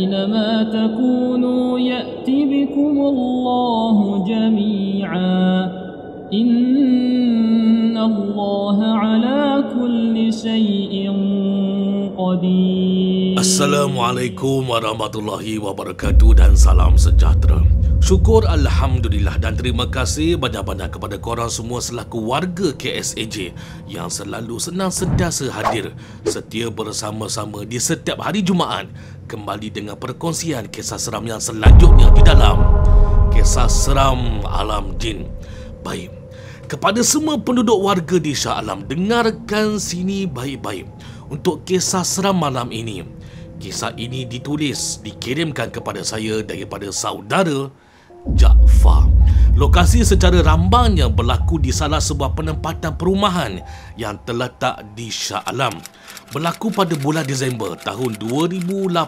أينما تكونوا يأت بكم الله جميعا إن الله على كل شيء قدير. Assalamualaikum warahmatullahi wabarakatuh dan salam sejahtera. Syukur Alhamdulillah dan terima kasih banyak-banyak kepada korang semua selaku warga KSAJ yang selalu senang sentiasa hadir setia bersama-sama di setiap hari Jumaat kembali dengan perkongsian kisah seram yang selanjutnya di dalam Kisah Seram Alam Jin. Baik, kepada semua penduduk warga di Shah Alam, dengarkan sini baik-baik untuk kisah seram malam ini. Kisah ini ditulis, dikirimkan kepada saya daripada saudara Jaafar. Lokasi secara rambang yang berlaku di salah sebuah penempatan perumahan yang terletak di Shah Alam. Berlaku pada bulan Disember tahun 2018.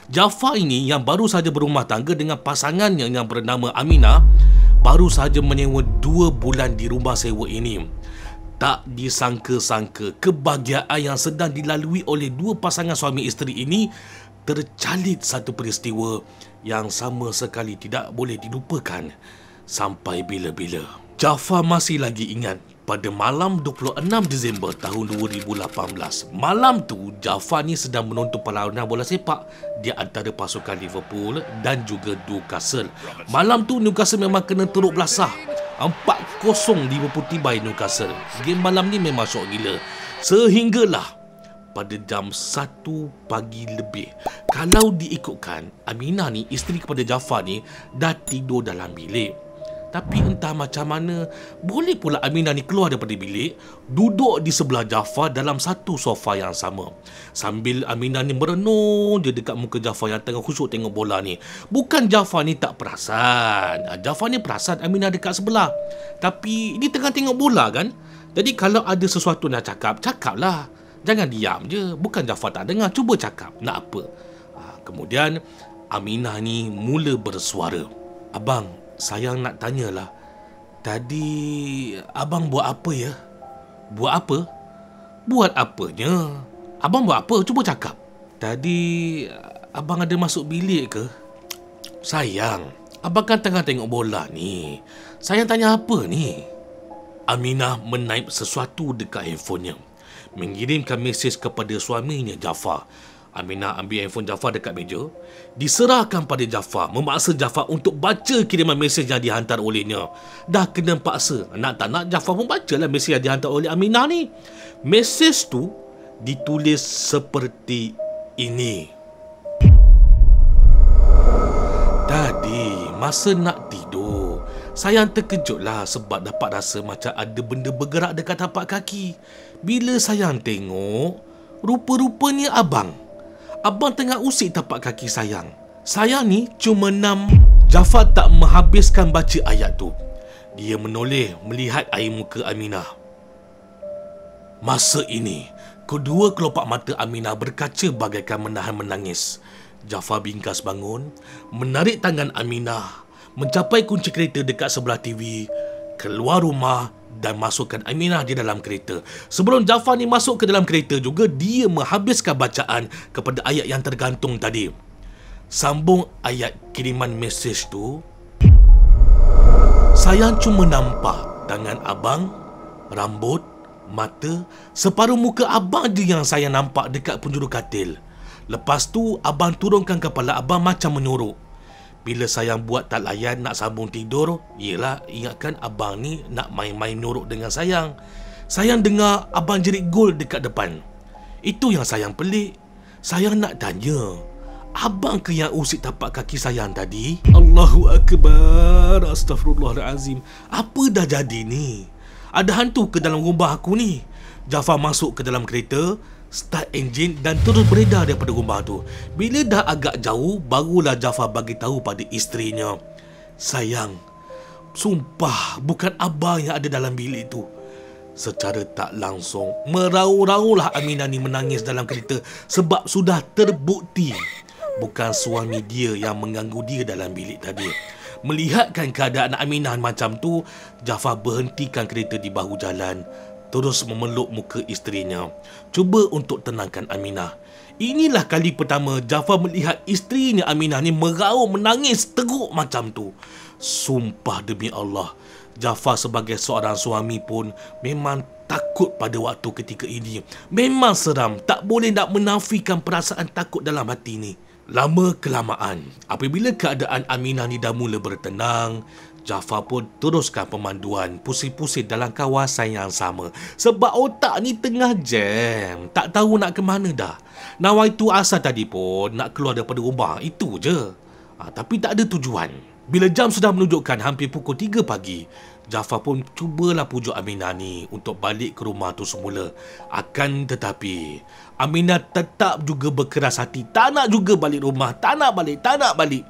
Jaafar ini yang baru saja berumah tangga dengan pasangannya yang bernama Aminah, baru saja menyewa 2 bulan di rumah sewa ini. Tak disangka-sangka kebahagiaan yang sedang dilalui oleh dua pasangan suami isteri ini tercalit satu peristiwa yang sama sekali tidak boleh dilupakan sampai bila-bila. Jaafar masih lagi ingat pada malam 26 Disember tahun 2018. Malam tu Jaafar ni sedang menonton perlawanan bola sepak di antara pasukan Liverpool dan juga Newcastle. Malam tu Newcastle memang kena teruk belasah. 4-0 Liverpool tibai Newcastle. Game malam ni memang syok gila. Sehinggalah pada jam 1 pagi lebih, kalau diikutkan, Aminah ni, isteri kepada Jaafar ni, dah tidur dalam bilik. Tapi entah macam mana, boleh pula Aminah ni keluar daripada bilik, duduk di sebelah Jaafar dalam satu sofa yang sama. Sambil Aminah ni merenung je dekat muka Jaafar yang tengah khusyuk tengok bola ni. Bukan Jaafar ni tak perasan. Jaafar ni perasan Aminah dekat sebelah. Tapi dia tengah tengok bola kan. Jadi kalau ada sesuatu nak cakap, cakaplah. Jangan diam je. Bukan Jaafar tak dengar, cuba cakap. Nak apa? Kemudian Aminah ni mula bersuara. Abang, sayang nak tanyalah, tadi abang buat apa ya? Buat apa? Buat apanya? Abang buat apa? Cuba cakap. Tadi abang ada masuk bilik ke? Sayang, abang kan tengah tengok bola ni. Sayang tanya apa ni? Aminah menaip sesuatu dekat handphonenya, mengirimkan mesej kepada suaminya Jaafar. Aminah ambil handphone Jaafar dekat meja, diserahkan pada Jaafar, memaksa Jaafar untuk baca kiriman mesej yang dihantar olehnya. Dah kena paksa, nak tak nak Jaafar pun bacalah mesej yang dihantar oleh Aminah ni. Mesej tu ditulis seperti ini. Tadi masa nak tidur, sayang terkejutlah sebab dapat rasa macam ada benda bergerak dekat tapak kaki. Bila sayang tengok, rupa-rupanya abang tengah usik tapak kaki sayang. Sayang ni cuma nam. Jaafar tak menghabiskan baca ayat tu. Dia menoleh melihat air muka Aminah. Masa ini, kedua kelopak mata Aminah berkaca bagaikan menahan menangis. Jaafar bingkas bangun, menarik tangan Aminah, mencapai kunci kereta dekat sebelah TV, keluar rumah dan masukkan Aminah di dalam kereta. Sebelum Jaafar ni masuk ke dalam kereta juga, dia menghabiskan bacaan kepada ayat yang tergantung tadi. Sambung ayat kiriman mesej tu. Sayang cuma nampak tangan abang, rambut, mata, separuh muka abang je yang saya nampak dekat penjuru katil. Lepas tu abang turunkan kepala abang macam menyorok. Bila sayang buat tak layan nak sambung tidur, yelah, ingatkan abang ni nak main-main nyorok dengan sayang. Sayang dengar abang jerit gol dekat depan. Itu yang sayang pelik. Sayang nak tanya, abang ke yang usik tapak kaki sayang tadi? Allahu Akbar, Astaghfirullahalazim. Apa dah jadi ni? Ada hantu ke dalam rumah aku ni? Jaafar masuk ke dalam kereta, start enjin dan terus beredar daripada rumah tu. Bila dah agak jauh, barulah Jaafar bagi tahu pada isterinya, sayang, sumpah bukan abang yang ada dalam bilik tu. Secara tak langsung, merau-raulah Aminah ni menangis dalam kereta sebab sudah terbukti bukan suami dia yang mengganggu dia dalam bilik tadi. Melihatkan keadaan Aminah macam tu, Jaafar berhentikan kereta di bahu jalan, terus memeluk muka isterinya, cuba untuk tenangkan Aminah. Inilah kali pertama Jafar melihat isterinya Aminah ni meraung menangis teruk macam tu. Sumpah demi Allah, Jafar sebagai seorang suami pun memang takut pada waktu ketika ini. Memang seram, tak boleh nak menafikan perasaan takut dalam hati ni. Lama kelamaan, apabila keadaan Aminah ni dah mula bertenang, Jafar pun teruskan pemanduan pusing-pusing dalam kawasan yang sama. Sebab otak ni tengah jam, tak tahu nak ke mana dah. Nawai tu asal tadi pun nak keluar daripada rumah, itu je. Tapi tak ada tujuan. Bila jam sudah menunjukkan hampir pukul 3 pagi, Jafar pun cubalah pujuk Aminah ni untuk balik ke rumah tu semula. Akan tetapi, Aminah tetap juga berkeras hati. Tak nak juga balik rumah. Tak nak balik.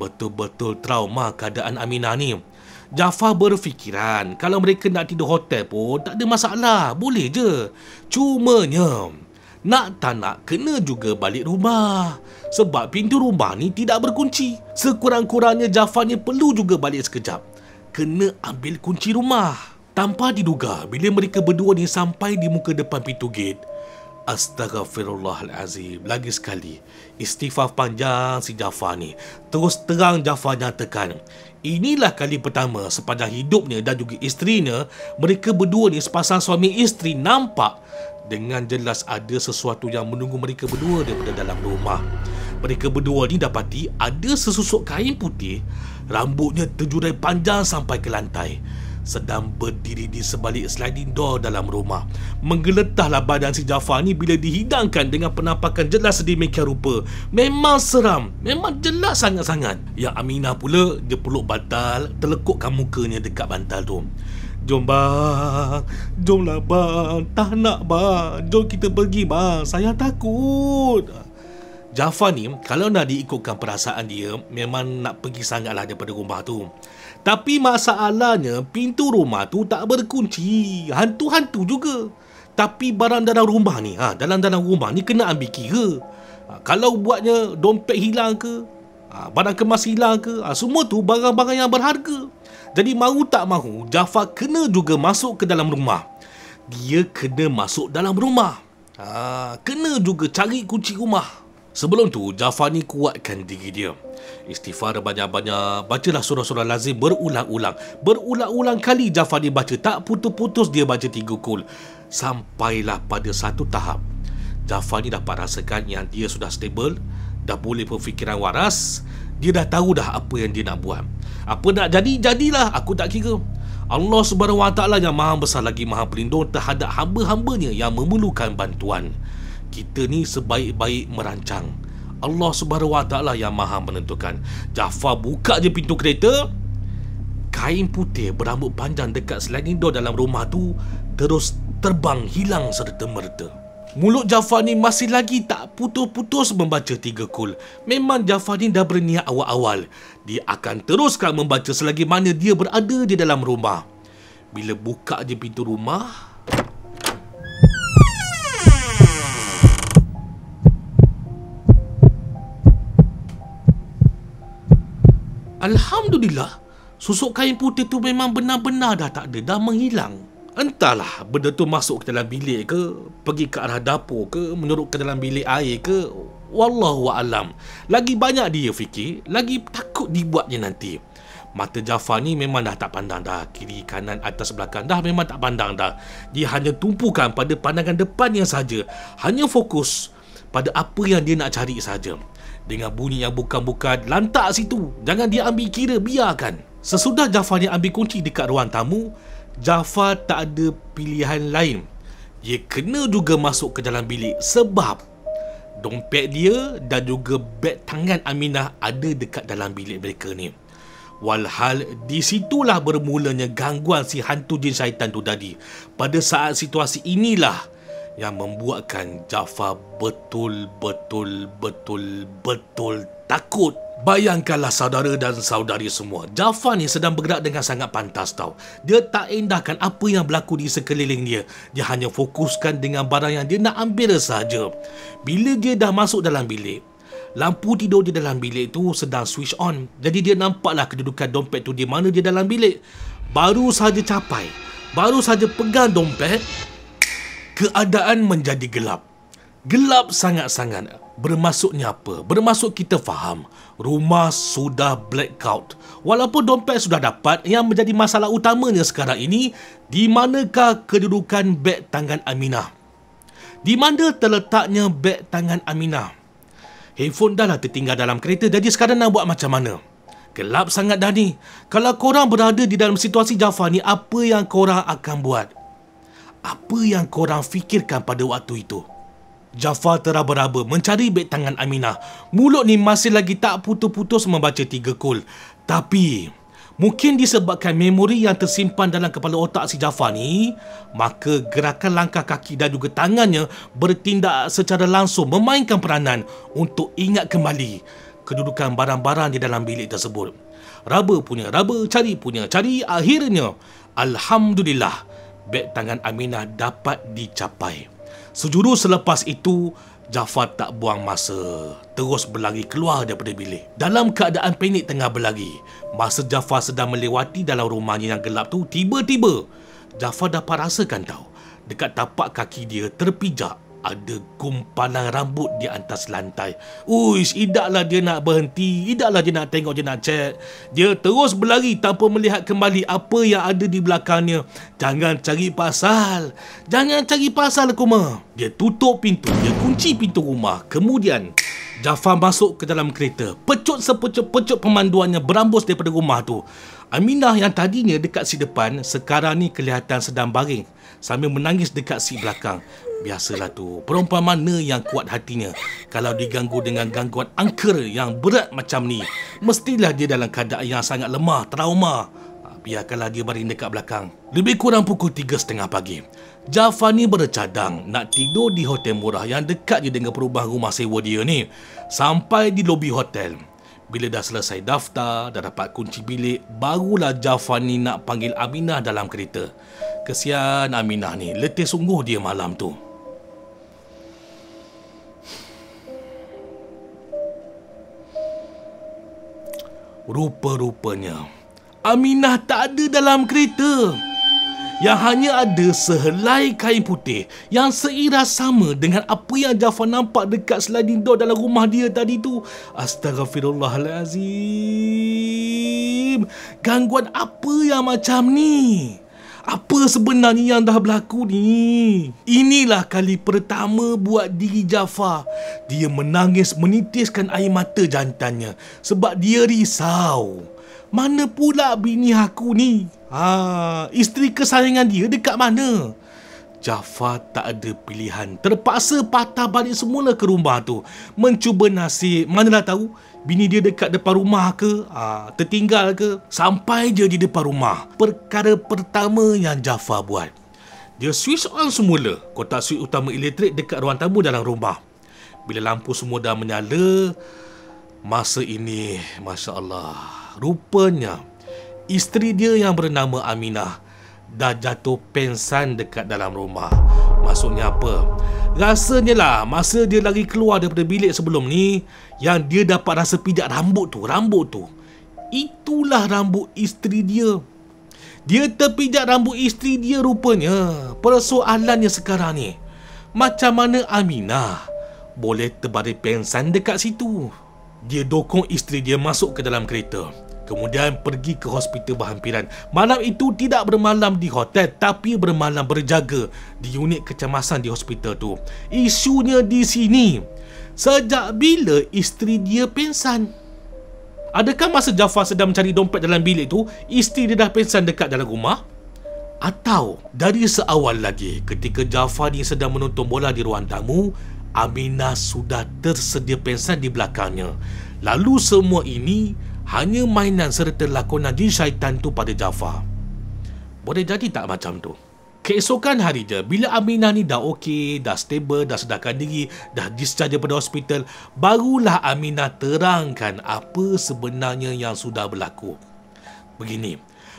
Betul-betul trauma keadaan Aminah ni. Jafar berfikiran kalau mereka nak tidur hotel pun tak ada masalah. Boleh je. Cumanya, nak tak nak kena juga balik rumah. Sebab pintu rumah ni tidak berkunci. Sekurang-kurangnya Jafar ni perlu juga balik sekejap. Kena ambil kunci rumah. Tanpa diduga, bila mereka berdua ni sampai di muka depan pintu gate, Astaghfirullahalazim, lagi sekali istighfar panjang si Jafar ni. Terus terang Jafar nyatakan, inilah kali pertama sepanjang hidupnya dan juga isterinya, mereka berdua ni sepasang suami isteri nampak dengan jelas ada sesuatu yang menunggu mereka berdua daripada dalam rumah. Mereka berdua ni dapati ada sesusuk kain putih, rambutnya terjurai panjang sampai ke lantai, sedang berdiri di sebalik sliding door dalam rumah. Menggeletarlah badan si Jafar ni bila dihidangkan dengan penampakan jelas sedemikian rupa. Memang seram, memang jelas sangat-sangat. Yang Aminah pula, dia peluk bantal, terlekukkan mukanya dekat bantal tu. Jom bang, jomlah bang, tak nak bang, jom kita pergi bang, saya takut. Jafar ni kalau nak diikutkan perasaan dia, memang nak pergi sangatlah daripada rumah tu. Tapi masalahnya pintu rumah tu tak berkunci. Hantu-hantu juga. Tapi barang dalam rumah ni, dalam rumah ni kena ambil kira. Kalau buatnya dompet hilang ke, barang kemas hilang ke, semua tu barang-barang yang berharga. Jadi mahu tak mahu, Jafar kena juga masuk ke dalam rumah. Dia kena masuk dalam rumah. Kena juga cari kunci rumah. Sebelum tu, Jafar ni kuatkan diri dia. Istighfar banyak-banyak, bacalah surah-surah lazim berulang-ulang. Berulang-ulang kali Jafar ni baca, tak putus-putus dia baca 3 kul. Sampailah pada satu tahap, Jafar ni dapat rasakan yang dia sudah stable, dah boleh berfikiran waras. Dia dah tahu dah apa yang dia nak buat. Apa nak jadi, jadilah, aku tak kira. Allah Subhanahu Wa Taala yang maha besar lagi maha pelindung terhadap hamba-hambanya yang memerlukan bantuan. Kita ni sebaik-baik merancang, Allah Subhanahu Wa Taala yang maha menentukan. Jafar buka je pintu kereta, kain putih berambut panjang dekat sliding door dalam rumah tu terus terbang hilang serta-merta. Mulut Jafar ni masih lagi tak putus-putus membaca 3 kul. Memang Jafar ni dah berniat awal-awal, dia akan teruskan membaca selagi mana dia berada di dalam rumah. Bila buka je pintu rumah, Alhamdulillah, susuk kain putih tu memang benar-benar dah tak ada, dah menghilang. Entahlah benda tu masuk ke dalam bilik ke, pergi ke arah dapur ke, menyuruh ke dalam bilik air ke, wallahu a'lam. Lagi banyak dia fikir, lagi takut dibuatnya nanti. Mata Jafar ni memang dah tak pandang dah, kiri kanan atas belakang dah memang tak pandang dah. Dia hanya tumpukan pada pandangan depannya saja, hanya fokus pada apa yang dia nak cari saja. Dengan bunyi yang bukan-bukan, lantak situ, jangan dia ambil kira, biarkan. Sesudah Jafar ni ambil kunci dekat ruang tamu, Jafar tak ada pilihan lain. Dia kena juga masuk ke dalam bilik sebab dompet dia dan juga beg tangan Aminah ada dekat dalam bilik mereka ni. Walhal di situlah bermulanya gangguan si hantu jin syaitan tu tadi. Pada saat situasi inilah yang membuatkan Jafar betul-betul takut. Bayangkanlah saudara dan saudari semua, Jafar ni sedang bergerak dengan sangat pantas tau. Dia tak endahkan apa yang berlaku di sekeliling dia. Dia hanya fokuskan dengan barang yang dia nak ambil saja. Bila dia dah masuk dalam bilik, lampu tidur di dalam bilik tu sedang switch on. Jadi dia nampaklah kedudukan dompet tu di mana dia dalam bilik. Baru saja capai, baru saja pegang dompet, keadaan menjadi gelap. Gelap sangat-sangat. Bermaksudnya apa? Bermaksud kita faham, rumah sudah blackout. Walaupun dompet sudah dapat, yang menjadi masalah utamanya sekarang ini, di manakah kedudukan beg tangan Aminah? Di mana terletaknya beg tangan Aminah? Handphone dah lah tertinggal dalam kereta, jadi sekarang nak buat macam mana? Gelap sangat dah ni. Kalau korang berada di dalam situasi Jafar ni, apa yang korang akan buat? Apa yang korang fikirkan pada waktu itu? Jafar teraba-raba mencari beg tangan Aminah. Mulut ni masih lagi tak putus-putus membaca 3 kul. Tapi mungkin disebabkan memori yang tersimpan dalam kepala otak si Jafar ni, maka gerakan langkah kaki dan juga tangannya bertindak secara langsung memainkan peranan untuk ingat kembali kedudukan barang-barang di dalam bilik tersebut. Raba punya raba, cari punya cari. Akhirnya, alhamdulillah, beg tangan Aminah dapat dicapai. Sejurus selepas itu, Jafar tak buang masa, terus berlari keluar daripada bilik. Dalam keadaan panik tengah berlari, masa Jafar sedang melewati dalam rumahnya yang gelap tu, tiba-tiba Jafar dapat rasakan tahu, dekat tapak kaki dia terpijak ada gumpalan rambut di atas lantai. Uish, idaklah dia nak berhenti, idaklah dia nak tengok, dia nak cek. Dia terus berlari tanpa melihat kembali apa yang ada di belakangnya. Jangan cari pasal, jangan cari pasal Kuma. Dia tutup pintu, dia kunci pintu rumah. Kemudian Jafar masuk ke dalam kereta. Pecut sepecut-pecut pemanduannya berambus daripada rumah tu. Aminah yang tadinya dekat seat depan, sekarang ni kelihatan sedang baring sambil menangis dekat seat belakang. Biasalah tu, perempuan mana yang kuat hatinya kalau diganggu dengan gangguan angker yang berat macam ni? Mestilah dia dalam keadaan yang sangat lemah, trauma. Biarkanlah dia baring dekat belakang. Lebih kurang pukul 3.30 pagi. Jafar ni bercadang nak tidur di hotel murah yang dekat je dengan perubahan rumah sewa dia ni. Sampai di lobi hotel, bila dah selesai daftar, dah dapat kunci bilik, barulah Jafar ni nak panggil Aminah dalam kereta. Kesian Aminah ni, letih sungguh dia malam tu. Rupa-rupanya Aminah tak ada dalam kereta. Yang hanya ada sehelai kain putih yang seiras sama dengan apa yang Jafar nampak dekat sliding door dalam rumah dia tadi tu. Astaghfirullahalazim. Gangguan apa yang macam ni? Apa sebenarnya yang dah berlaku ni? Inilah kali pertama buat diri Jafar. Dia menangis menitiskan air mata jantannya sebab dia risau. Mana pula bini aku ni? Isteri kesayangan dia dekat mana? Jafar tak ada pilihan. Terpaksa patah balik semula ke rumah tu. Mencuba nasib. Manalah tahu bini dia dekat depan rumah ke, tertinggal ke. Sampai je di depan rumah, perkara pertama yang Jafar buat, dia switch on semula kotak switch utama elektrik dekat ruang tamu dalam rumah. Bila lampu semua dah menyala, masa ini, Masya Allah, rupanya isteri dia yang bernama Aminah dah jatuh pengsan dekat dalam rumah. Maksudnya apa? Rasanya lah masa dia lari keluar daripada bilik sebelum ni, yang dia dapat rasa pijak rambut tu. Itulah rambut isteri dia. Dia terpijak rambut isteri dia rupanya. Persoalannya sekarang ni, macam mana Aminah boleh terbaring pengsan dekat situ? Dia dokong isteri dia masuk ke dalam kereta, kemudian pergi ke hospital berhampiran. Malam itu tidak bermalam di hotel, tapi bermalam berjaga di unit kecemasan di hospital tu. Isunya di sini, sejak bila isteri dia pengsan? Adakah masa Jafar sedang mencari dompet dalam bilik tu, isteri dia dah pengsan dekat dalam rumah? Atau dari seawal lagi, ketika Jafar ni sedang menonton bola di ruang tamu, Aminah sudah tersedia pengsan di belakangnya. Lalu semua ini hanya mainan serta lakonan jin syaitan tu pada Jafar. Boleh jadi tak macam tu? Keesokan hari je, bila Aminah ni dah okey, dah stable, dah sedarkan diri, dah discharge daripada hospital, barulah Aminah terangkan apa sebenarnya yang sudah berlaku. Begini,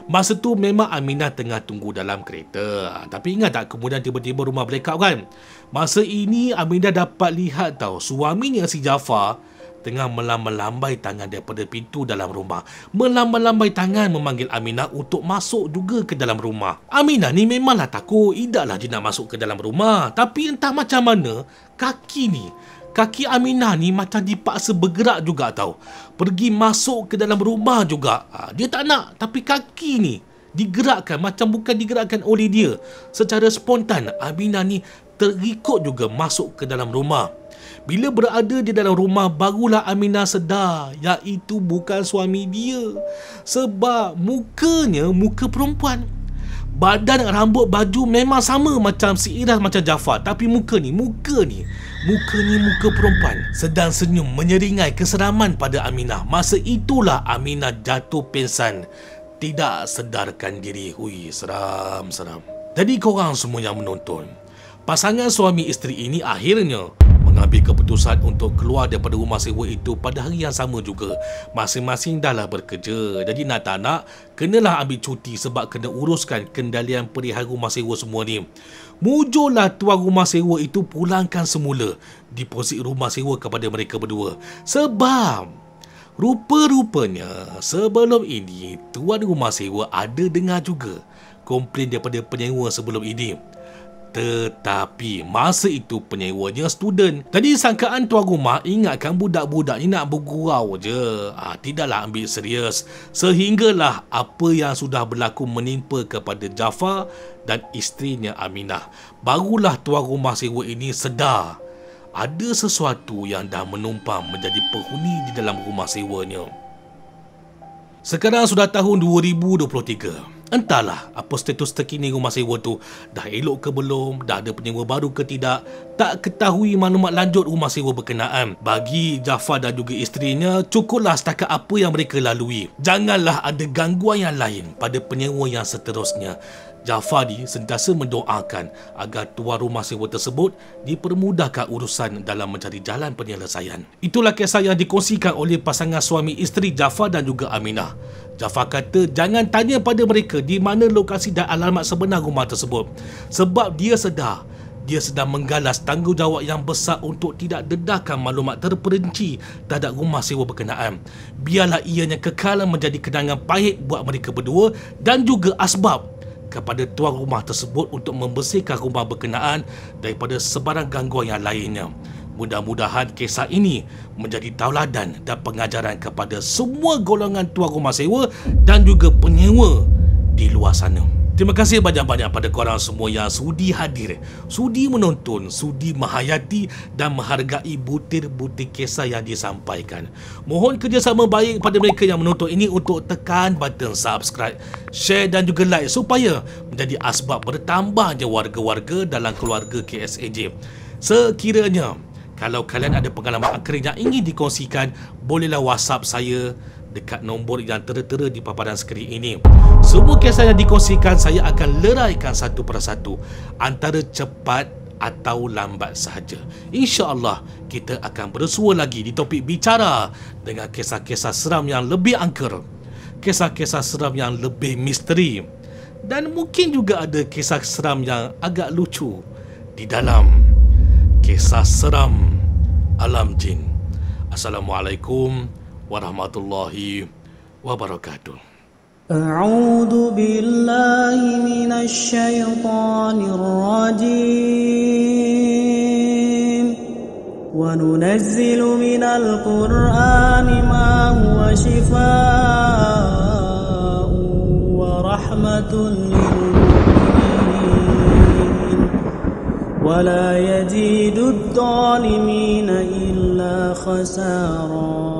masa tu memang Aminah tengah tunggu dalam kereta. Tapi ingat tak, kemudian tiba-tiba rumah blackout kan? Masa ini Aminah dapat lihat tahu suaminya si Jafar tengah melambai tangan daripada pintu dalam rumah. Melambai tangan memanggil Aminah untuk masuk juga ke dalam rumah. Aminah ni memanglah takut, idaklah dia nak masuk ke dalam rumah. Tapi entah macam mana, kaki Aminah ni macam dipaksa bergerak juga tau. Pergi masuk ke dalam rumah juga. Dia tak nak, tapi kaki ni digerakkan, macam bukan digerakkan oleh dia. Secara spontan, Aminah ni terikut juga masuk ke dalam rumah. Bila berada di dalam rumah, barulah Aminah sedar iaitu bukan suami dia. Sebab mukanya muka perempuan. Badan, rambut, baju memang sama macam si Iras, macam Jafar. Tapi muka ni muka perempuan. Sedang senyum menyeringai keseraman pada Aminah. Masa itulah Aminah jatuh pingsan, tidak sedarkan diri. Hui, seram. Jadi korang semua yang menonton, pasangan suami isteri ini akhirnya mengambil keputusan untuk keluar daripada rumah sewa itu pada hari yang sama juga. Masing-masing dahlah bekerja. Jadi nak tak nak, kenalah ambil cuti sebab kena uruskan kendalian perihal rumah sewa semua ni. Mujurlah tuan rumah sewa itu pulangkan semula deposit rumah sewa kepada mereka berdua. Sebab rupa-rupanya sebelum ini tuan rumah sewa ada dengar juga komplain daripada penyewa sebelum ini. Tetapi masa itu penyewanya student. Jadi sangkaan tuan rumah ingatkan budak-budak ni nak bergurau je. Tidaklah ambil serius. Sehinggalah apa yang sudah berlaku menimpa kepada Jafar dan isterinya Aminah. Barulah tuan rumah sewa ini sedar ada sesuatu yang dah menumpang menjadi penghuni di dalam rumah sewanya. Sekarang sudah tahun 2023. Entahlah apa status terkini rumah sewa tu. Dah elok ke belum? Dah ada penyewa baru ke tidak? Tak ketahui maklumat lanjut rumah sewa berkenaan. Bagi Jafar dan juga isterinya, cukuplah setakat apa yang mereka lalui. Janganlah ada gangguan yang lain pada penyewa yang seterusnya. Jafar sentiasa mendoakan agar tuan rumah sewa tersebut dipermudahkan urusan dalam mencari jalan penyelesaian. Itulah kisah yang dikongsikan oleh pasangan suami isteri Jafar dan juga Aminah. Jafar kata jangan tanya pada mereka di mana lokasi dan alamat sebenar rumah tersebut. Sebab dia sedar dia sedang menggalas tanggungjawab yang besar untuk tidak dedahkan maklumat terperinci terhadap rumah sewa berkenaan. Biarlah ianya kekal menjadi kenangan pahit buat mereka berdua dan juga asbab kepada tuan rumah tersebut untuk membersihkan rumah berkenaan daripada sebarang gangguan yang lainnya. Mudah-mudahan kisah ini menjadi tauladan dan pengajaran kepada semua golongan tuan rumah sewa dan juga penyewa di luar sana. Terima kasih banyak-banyak pada korang semua yang sudi hadir, sudi menonton, sudi menghayati dan menghargai butir-butir kisah yang disampaikan. Mohon kerjasama baik pada mereka yang menonton ini untuk tekan button subscribe, share dan juga like supaya menjadi asbab bertambahnya warga-warga dalam keluarga KSAJ. Sekiranya kalau kalian ada pengalaman angkering yang ingin dikongsikan, bolehlah WhatsApp saya dekat nombor yang tertera di paparan skrin ini. Semua kisah yang dikongsikan saya akan leraikan satu persatu, antara cepat atau lambat sahaja. InsyaAllah kita akan bersua lagi di topik bicara dengan kisah-kisah seram yang lebih angker, kisah-kisah seram yang lebih misteri, dan mungkin juga ada kisah seram yang agak lucu di dalam kisah seram alam jin. Assalamualaikum warahmatullahi wabarakatuh. A'udzu billahi minasy syaithanir rajim. Wa nunazzilu minal qur'ani ma huwa shifaa'un wa rahmatun lil mu'minin wa la yazidud dhalimina illa khasara.